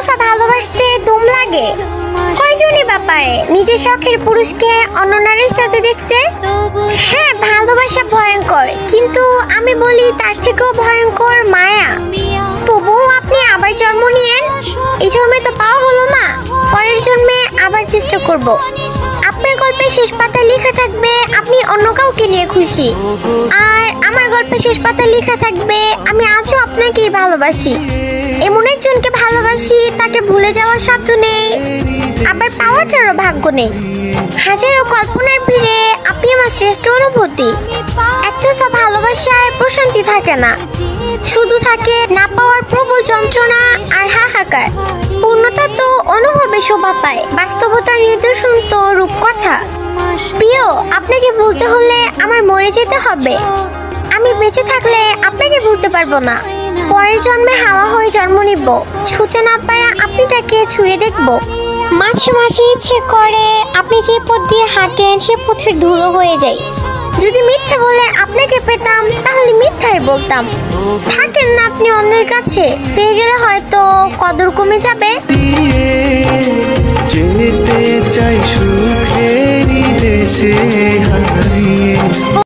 একতরফা ভালোবাসতে দম লাগে। কয়জনই বা পারে নিজের শখের পুরুষকে অন্য নারীর সাথে দেখতে? হ্যাঁ, ভালোবাসা ভয়ঙ্কর, কিন্তু আমি বলি তার থেকেও ভয়ঙ্কর মায়া। তবুও আপনি আবার জন্ম নিয়েন। এই জন্মে তো পাওয়া হলো না, পরের জন্মে আবার চেষ্টা করব। আপনার গল্পে শেষ পাতা লেখা থাকবে আপনি অন্য কাউকে নিয়ে খুশি, আর আমার গল্পে শেষ পাতা লেখা থাকবে আমি আজও আপনাকেই ভালোবাসি। এমন একজনকে ভালোবাসি তাকে ভুলে যাওয়ার সাধ্য নেই, আবার পাওয়াটারও ভাগ্য নেই। হাজারো কল্পনার ভিড়ে আপনি আমার শ্রেষ্ঠ অনুভূতি। একতরফা ভালোবাসায় প্রশান্তি থাকে না, শুধু থাকে না পাওয়ার প্রবল যন্ত্রণা আর হাহাকার। পূর্ণতা তো অনুভবে শোভা পায়, বাস্তবতার নিদর্শন তো রূপকথা। প্রিয়, আপনাকে ভুলতে হলে আমার মরে যেতে হবে। আমি বেঁচে থাকলে আপনাকে ভুলতে পারবো না। পরের জন্মে হাওয়া হয়ে জন্ম নিব, ছুঁতে না পারা আপনিটাকে ছুঁয়ে দেখব। মাঝে মাঝে ইচ্ছে করে আপনি যে পথ দিয়ে হাঁটেন সে পথের ধুলো হয়ে যায়। যদি মিথ্যে বলে আপনাকে পেতাম তাহলে মিথ্যাই বলতাম। থাকেন না আপনি অন্যের কাছে, পেয়ে গেলে হয়তো কদর কমে যাবে।